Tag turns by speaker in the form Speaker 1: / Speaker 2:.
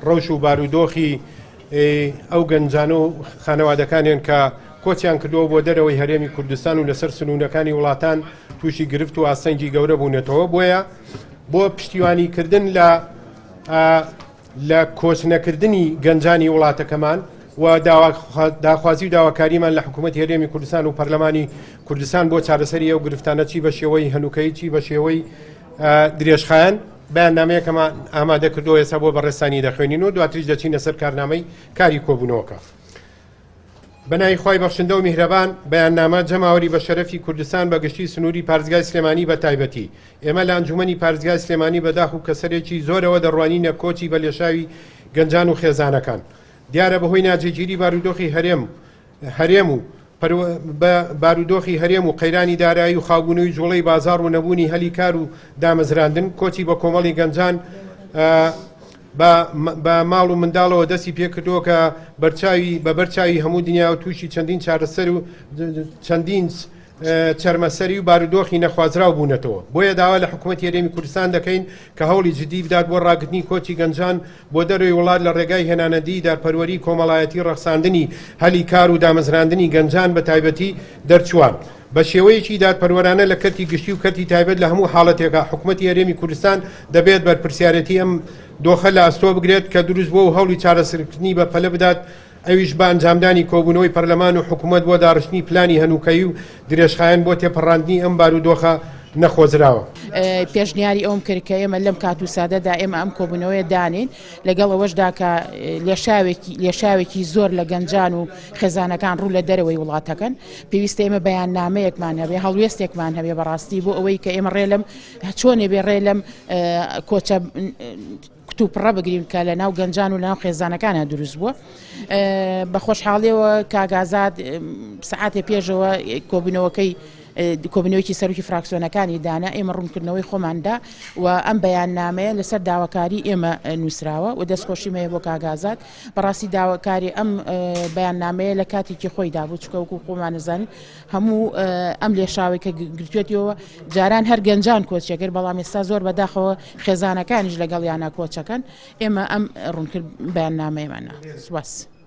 Speaker 1: ڕەوش و بارودۆخی ئەو گەنجان و خانەوادەکانیان کە کۆچیان کردەوە بۆ دەرەوەی هەرێمی کوردستان و لەسەر سنوورەکانی وڵاتان تووشی گرفت و ئاسەنگی گەورە بوونێتەوە. بۆیە بۆ پشتیوانیکردن لە کۆچنەکردنی گەنجانی وڵاتەکەمان و داخوازی و داواکاریمان لە حکوومەت هەرێمی کوردستان و پەرلەمانی کوردستان بۆ چارەسەری ئەو گرفتانە چی بە شێوەی هەنووکەی چی بە شێوەی درێژخایەن بەیاننامەیەکەمان ئامادە کردەوە ئێستا بۆ بەڕێستانی دەخوێنین و دواتریش دەچینە سەر کارنامەی کاری کۆبوونەوەکە. بەناوی خوای بەخشندە و میهرەبان بەیاننامە جەماوەری بە شەرەفی کوردستان بە گشتی سنووری پارێزگای سلێمانی بە تایبەتی ئێمە لە ئەنجومەنی پارێزگای سلێمانی بەداخ و کەسەرێکی زۆرەوە دەڕوانینە کۆچی بە لێشاوی گەنجان و خێزانەکان. دیارە بەهۆی ناجێگیری بارودۆخی هەرێم و بارودۆخی هەرێم و قەیرانی دارایی و خاوبوونەوەی جوڵەی بازاڕ و نەبوونی هەلی کار و دامەزراندن کۆچی بە کۆمەڵی گەنجان بە ماڵ و منداڵەوە دەستی پێکردەوە کە بە بەرچاوی هەموو دنیا و تووشی چەندین چارەسەر و چەندین چەرمەسەری و بارودۆخی نەخوازراو بوونەتەوە. بۆیە داوا لە حکوومەت هەرێمی کوردستان دەکەین کە هەوڵی جدی بدات بۆ ڕاگرتنی کۆچی گەنجان بۆ دەروی وڵات لە ڕێگای هێنانەدی دارپەروەری کۆمەڵایەتی ڕەخساندنی هەلی کار و دامەزراندنی گەنجان بە تایبەتی دەرچوان بە شێوەیەکی دادپەروەرانە لە کەرتی گشتی و کەرتی تایبەت لە هەموو حاڵەتێکە حکوومەتی هەرێمی کوردستان دەبێت بەرپرسیارەتی ئەم دۆخە لە ئەستۆ بگرێت کە دروست بۆ و هەوڵی چارەسەرکردنی بە پەلە بدات ئەویش بە ئەنجامدانی کۆبوونەوەی پەرلەمان و حکوومەت بۆ داڕشتنی پلانی هەنووکەی و درێژخایەن بۆ تێپەڕاندنی ئەم بارودۆخە نەخۆزراوە.
Speaker 2: پێشنیاری ئەوم کرد کە ئێمە لەم کات و سادەدا ئێمە ئەم کۆبوونەوەی دانین لەگەڵ ئەوەشدا کە لێشاوێکی زۆر لە گەنجان و خێزانەکان ڕوو لە دەرەوەی وڵاتەکەن پێویستە ئێمە بەیاننامەیەکمان هەبێ هەڵوێستێکمان هەبێ بەڕاستی بۆ ئەوەی کە ئێمە ڕێلەم چۆنێ بێ ڕێلەم کۆچە تووپڕە بگرین کە لە ناو گەنجان و لە ناو خێزانەکانە دروست بووە. بە خۆشحاڵیەوە کاگازات سعاتێ پێشەوە کۆبوونەوەیکی سەرۆکی فراکسیۆنەکانی دانا ئێمە ڕوونکردنەوەی خۆماندا و ئەم بەیاننامەیە لەسەر داواکاری ئێمە نووسراوە و دەستخۆشیمەیە بۆ کاگازات بەڕاستی داواکاری ئەم بەیاننامەیە لە کاتێکی خۆیدا بوو چکە وەکو خۆمان نەزانین هەموو ئەم لێشاوی کە گرتوێتەوە جاران هەر گەنجان کۆچەکرد بەڵام ئێستا زۆر بەداخەوە خێزانەکانیش لەگەڵ یانە کۆچەکەن ئێمە ئەم ڕوونکرد بەیاننامەیەمانە سوپاس.